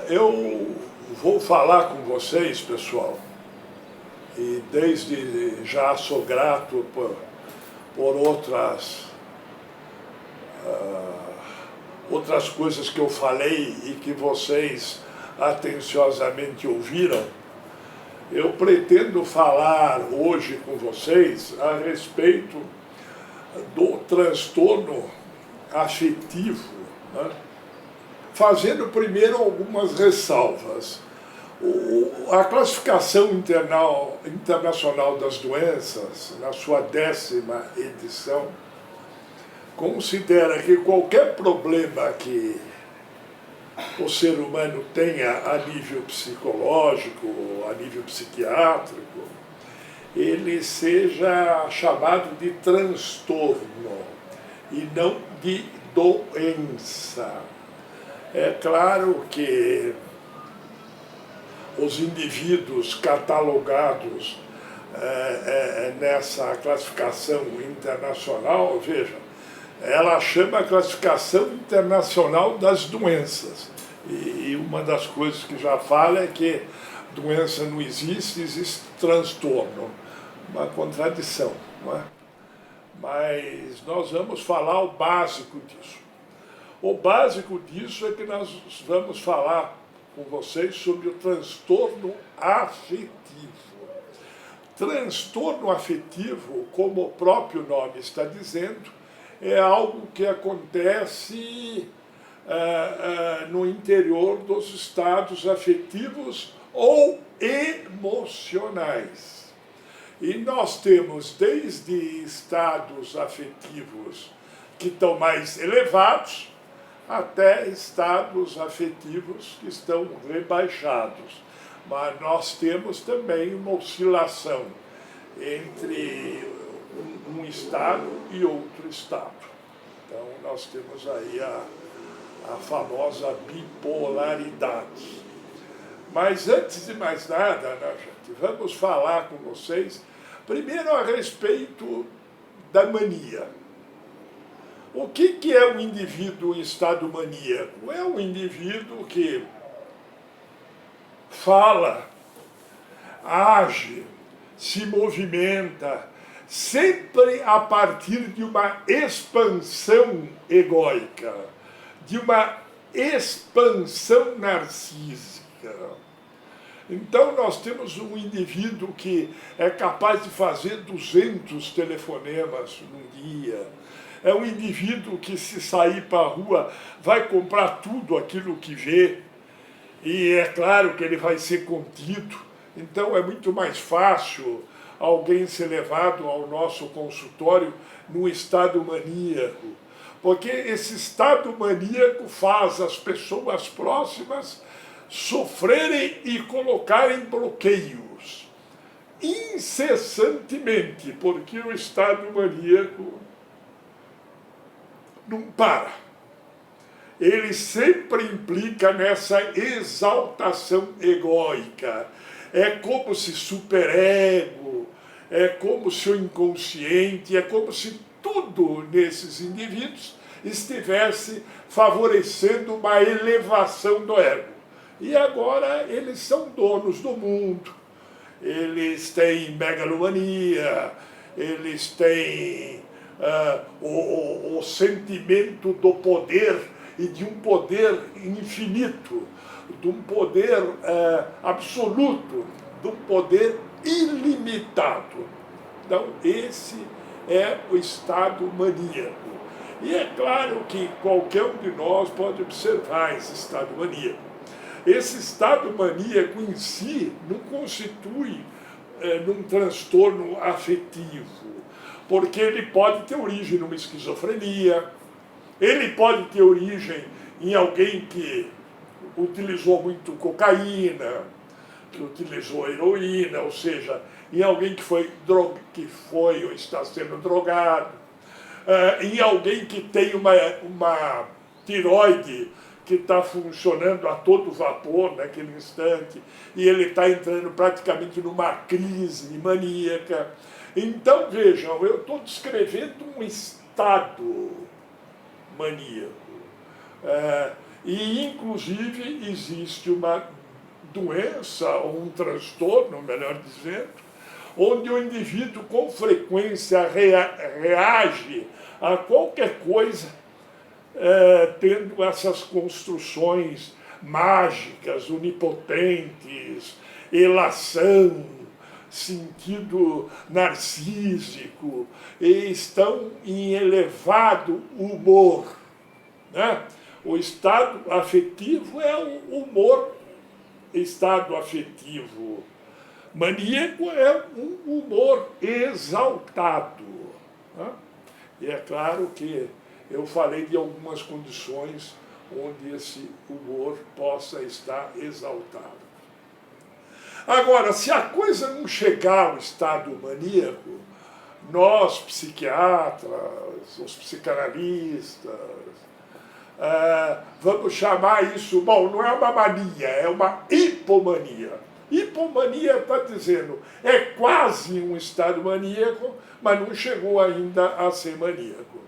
Eu vou falar com vocês, pessoal, e desde já sou grato por outras coisas que eu falei e que vocês atenciosamente ouviram. Eu pretendo falar hoje com vocês a respeito do transtorno afetivo, né? Fazendo primeiro algumas ressalvas. A classificação internacional das doenças, na sua 10ª edição, considera que qualquer problema que o ser humano tenha a nível psicológico, a nível psiquiátrico, ele seja chamado de transtorno e não de doença. É claro que os indivíduos catalogados nessa classificação internacional, veja, ela chama a classificação internacional das doenças. E uma das coisas que já fala é que doença não existe, existe transtorno. Uma contradição, não é? Mas nós vamos falar o básico disso. O básico disso é que nós vamos falar com vocês sobre o transtorno afetivo. Transtorno afetivo, como o próprio nome está dizendo, é algo que acontece no interior dos estados afetivos ou emocionais. E nós temos desde estados afetivos que estão mais elevados, até estados afetivos que estão rebaixados. Mas nós temos também uma oscilação entre um estado e outro estado. Então nós temos aí a famosa bipolaridade. Mas antes de mais nada, né, gente, vamos falar com vocês primeiro a respeito da mania. O que é um indivíduo em estado maníaco? É um indivíduo que fala, age, se movimenta, sempre a partir de uma expansão egóica, de uma expansão narcísica. Então nós temos um indivíduo que é capaz de fazer 200 telefonemas num dia. É um indivíduo que, se sair para a rua, vai comprar tudo aquilo que vê. E é claro que ele vai ser contido. Então é muito mais fácil alguém ser levado ao nosso consultório num estado maníaco. Porque esse estado maníaco faz as pessoas próximas sofrerem e colocarem bloqueios incessantemente, porque o estado maníaco não para. Ele sempre implica nessa exaltação egóica. É como se superego, é como se o inconsciente, é como se tudo nesses indivíduos estivesse favorecendo uma elevação do ego. E agora eles são donos do mundo, eles têm megalomania, eles têm o sentimento do poder e de um poder infinito, de um poder absoluto, de um poder ilimitado. Então, esse é o estado maníaco. E é claro que qualquer um de nós pode observar esse estado maníaco. Esse estado maníaco em si não constitui num transtorno afetivo, porque ele pode ter origem numa esquizofrenia, ele pode ter origem em alguém que utilizou muito cocaína, que utilizou heroína, ou seja, em alguém que foi ou está sendo drogado, em alguém que tem uma tireoide que está funcionando a todo vapor naquele instante, e ele está entrando praticamente numa crise maníaca. Então, vejam, eu estou descrevendo um estado maníaco. E, inclusive, existe uma doença, ou um transtorno, melhor dizendo, onde o indivíduo com frequência reage a qualquer coisa, tendo essas construções mágicas, onipotentes, elação, sentido narcísico, e estão em elevado humor, né? O estado afetivo é o humor, estado afetivo maníaco é um humor exaltado, né? E é claro que eu falei de algumas condições onde esse humor possa estar exaltado. Agora, se a coisa não chegar ao estado maníaco, nós, psiquiatras, os psicanalistas, vamos chamar isso, bom, não é uma mania, é uma hipomania. Hipomania está dizendo, é quase um estado maníaco, mas não chegou ainda a ser maníaco.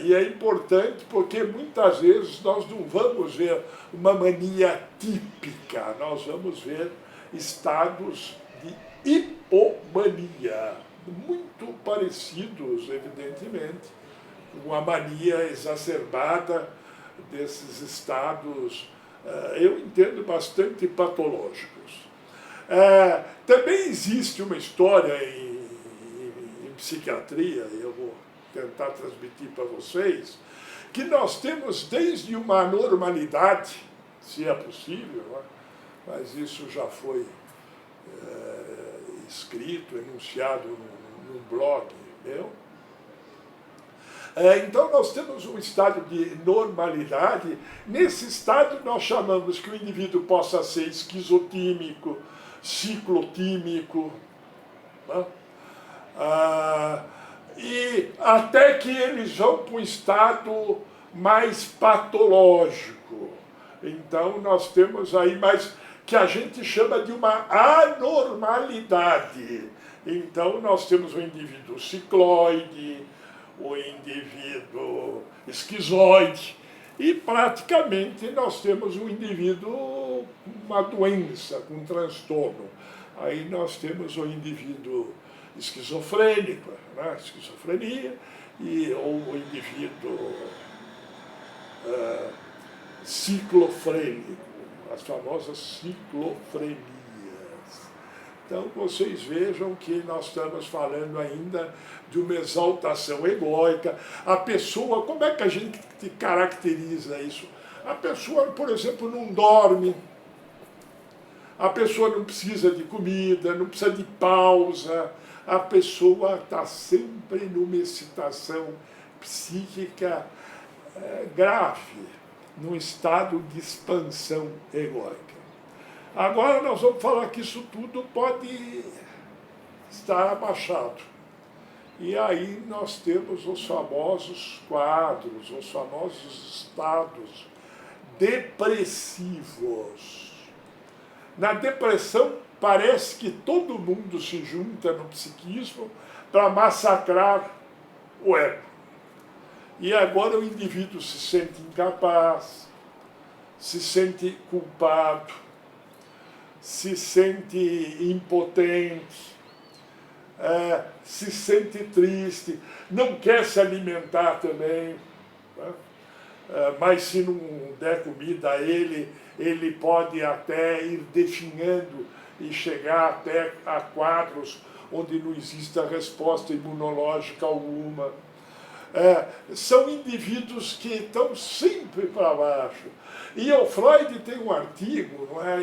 E é importante porque muitas vezes nós não vamos ver uma mania típica, nós vamos ver estados de hipomania, muito parecidos, evidentemente, com a mania exacerbada desses estados, eu entendo, bastante patológicos. Também existe uma história em psiquiatria, eu vou tentar transmitir para vocês, que nós temos desde uma anormalidade, se é possível, né? Mas isso já foi escrito, enunciado num blog meu. Então nós temos um estado de normalidade. Nesse estado nós chamamos que o indivíduo possa ser esquizotímico, ciclotímico, né? E até que eles vão para um estado mais patológico. Então nós temos aí mais que a gente chama de uma anormalidade. Então nós temos o indivíduo cicloide, o indivíduo esquizoide, e praticamente nós temos um indivíduo com uma doença, com um transtorno. Aí nós temos o indivíduo esquizofrênico, né? Esquizofrenia, ou o indivíduo ciclofrênico, as famosas ciclofrenias. Então vocês vejam que nós estamos falando ainda de uma exaltação egóica. A pessoa, como é que a gente caracteriza isso? A pessoa, por exemplo, não dorme, a pessoa não precisa de comida, não precisa de pausa, a pessoa está sempre numa excitação psíquica grave, num estado de expansão egóica. Agora nós vamos falar que isso tudo pode estar abaixado. E aí nós temos os famosos quadros, os famosos estados depressivos. Na depressão, parece que todo mundo se junta no psiquismo para massacrar o ego. E agora o indivíduo se sente incapaz, se sente culpado, se sente impotente, se sente triste, não quer se alimentar também, né? Mas se não der comida a ele pode até ir definhando e chegar até a quadros onde não existe a resposta imunológica alguma. São indivíduos que estão sempre para baixo. E o Freud tem um artigo, não é?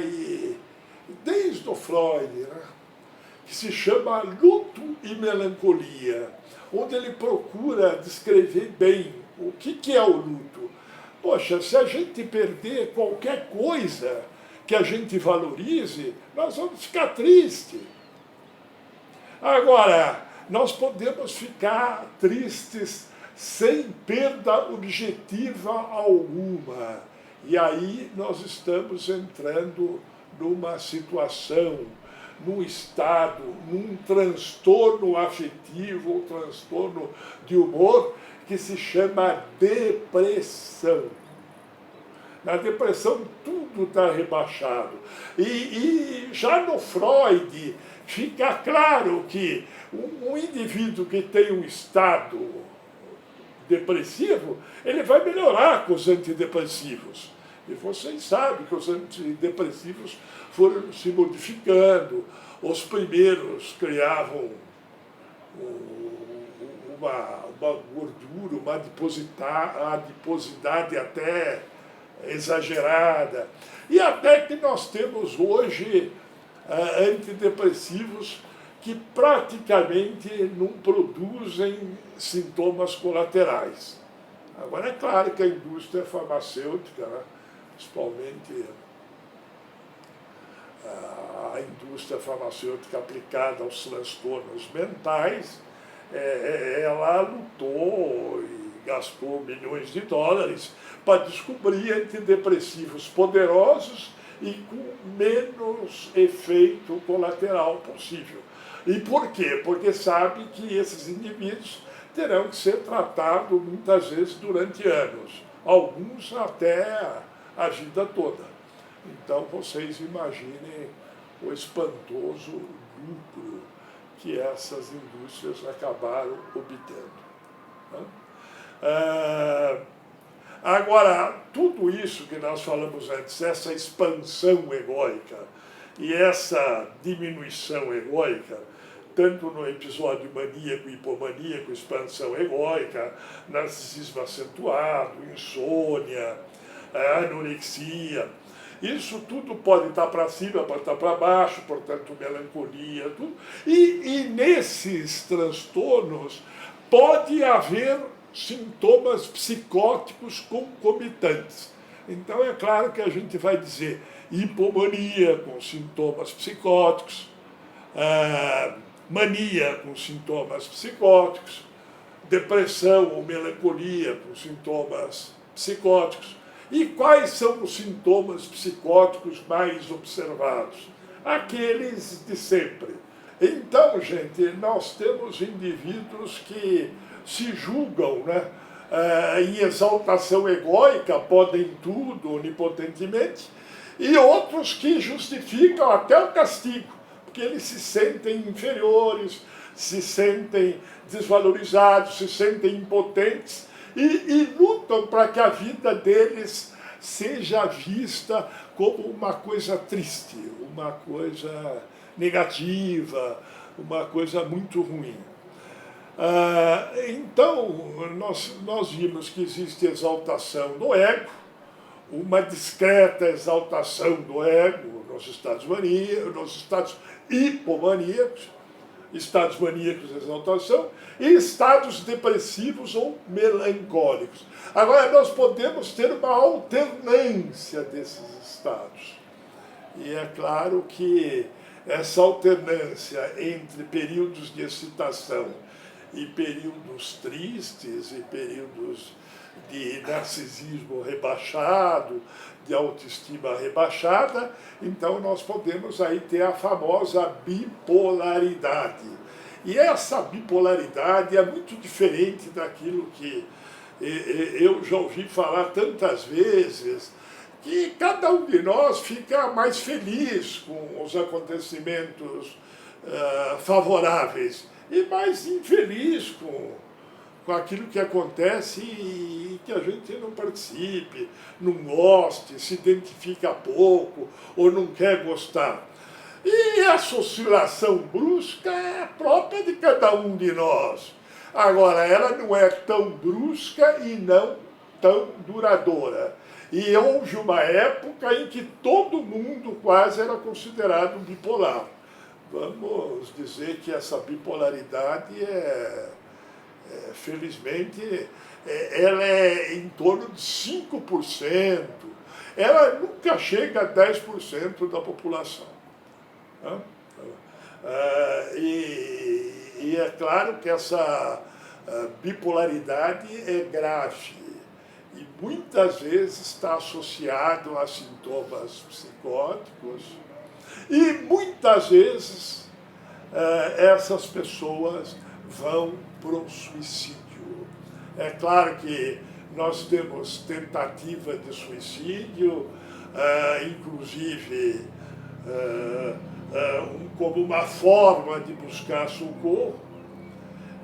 Desde o Freud, né? Que se chama Luto e Melancolia, onde ele procura descrever bem o que é o luto. Poxa, se a gente perder qualquer coisa que a gente valorize, nós vamos ficar tristes. Agora, nós podemos ficar tristes sem perda objetiva alguma. E aí nós estamos entrando numa situação, num estado, num transtorno afetivo, um transtorno de humor, que se chama depressão. Na depressão tudo está rebaixado. E já no Freud fica claro que um indivíduo que tem um estado depressivo, ele vai melhorar com os antidepressivos. E vocês sabem que os antidepressivos foram se modificando. Os primeiros criavam uma gordura, uma adiposidade até exagerada. E até que nós temos hoje antidepressivos que praticamente não produzem sintomas colaterais. Agora, é claro que a indústria farmacêutica, né, principalmente a indústria farmacêutica aplicada aos transtornos mentais, ela lutou e gastou milhões de dólares para descobrir antidepressivos poderosos e com menos efeito colateral possível. E por quê? Porque sabe que esses indivíduos terão que ser tratados muitas vezes durante anos, alguns até a vida toda. Então vocês imaginem o espantoso lucro que essas indústrias acabaram obtendo. Agora, tudo isso que nós falamos antes, essa expansão egóica e essa diminuição egóica, tanto no episódio maníaco e hipomaníaco, expansão egóica, narcisismo acentuado, insônia, anorexia, isso tudo pode estar para cima, pode estar para baixo, portanto, melancolia, tudo. E nesses transtornos pode haver sintomas psicóticos concomitantes. Então, é claro que a gente vai dizer hipomania com sintomas psicóticos, mania com sintomas psicóticos, depressão ou melancolia com sintomas psicóticos. E quais são os sintomas psicóticos mais observados? Aqueles de sempre. Então, gente, nós temos indivíduos que se julgam, né, em exaltação egóica, podem tudo onipotentemente, e outros que justificam até o castigo, porque eles se sentem inferiores, se sentem desvalorizados, se sentem impotentes, e lutam para que a vida deles seja vista como uma coisa triste, uma coisa negativa, uma coisa muito ruim. Então, nós vimos que existe exaltação do ego, uma discreta exaltação do ego nos estados maníacos, nos estados hipomaníacos, estados maníacos de exaltação, e estados depressivos ou melancólicos. Agora, nós podemos ter uma alternância desses estados. E é claro que essa alternância entre períodos de excitação e períodos tristes e períodos de narcisismo rebaixado, de autoestima rebaixada, então nós podemos aí ter a famosa bipolaridade. E essa bipolaridade é muito diferente daquilo que eu já ouvi falar tantas vezes, que cada um de nós fica mais feliz com os acontecimentos favoráveis e mais infeliz com aquilo que acontece e que a gente não participe, não goste, se identifica pouco ou não quer gostar. E essa oscilação brusca é própria de cada um de nós. Agora, ela não é tão brusca e não tão duradoura. E houve uma época em que todo mundo quase era considerado bipolar. Vamos dizer que essa bipolaridade felizmente, ela é em torno de 5%. Ela nunca chega a 10% da população. E é claro que essa bipolaridade é grave e muitas vezes está associado a sintomas psicóticos e muitas vezes essas pessoas vão para o suicídio. É claro que nós temos tentativa de suicídio, inclusive como uma forma de buscar socorro.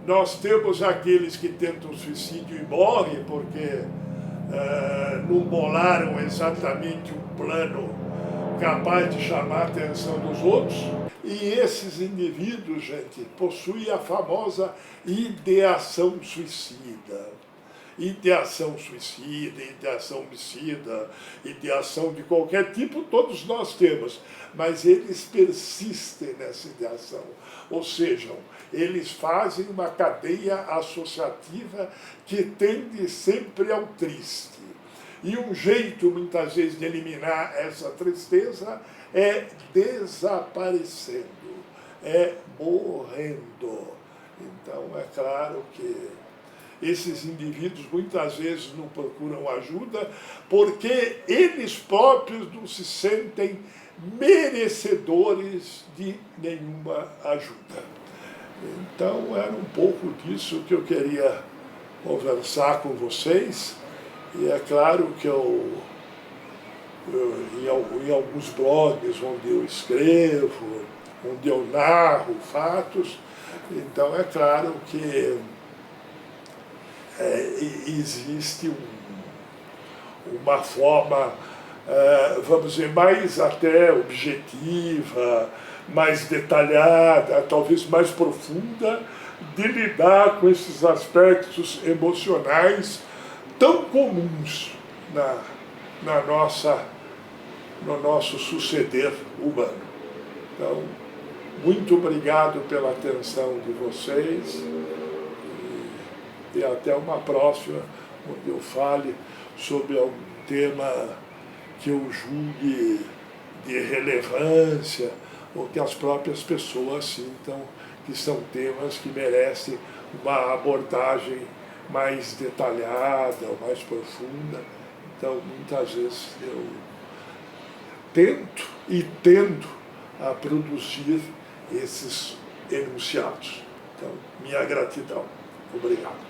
Nós temos aqueles que tentam suicídio e morrem porque não bolaram exatamente um plano capaz de chamar a atenção dos outros. E esses indivíduos, gente, possuem a famosa ideação suicida. Ideação suicida, ideação homicida, ideação de qualquer tipo, todos nós temos, mas eles persistem nessa ideação, ou seja, eles fazem uma cadeia associativa que tende sempre ao triste. E um jeito, muitas vezes, de eliminar essa tristeza é desaparecendo, é morrendo. Então, é claro que esses indivíduos muitas vezes não procuram ajuda porque eles próprios não se sentem merecedores de nenhuma ajuda. Então, era um pouco disso que eu queria conversar com vocês. E é claro que em alguns blogs onde eu escrevo, onde eu narro fatos, então é claro que existe uma forma, vamos dizer, mais até objetiva, mais detalhada, talvez mais profunda, de lidar com esses aspectos emocionais tão comuns no nosso suceder humano. Então, muito obrigado pela atenção de vocês e até uma próxima, onde eu fale sobre algum tema que eu julgue de relevância ou que as próprias pessoas sintam que são temas que merecem uma abordagem mais detalhada, mais profunda. Então, muitas vezes eu tento e tendo a produzir esses enunciados. Então, minha gratidão. Obrigado.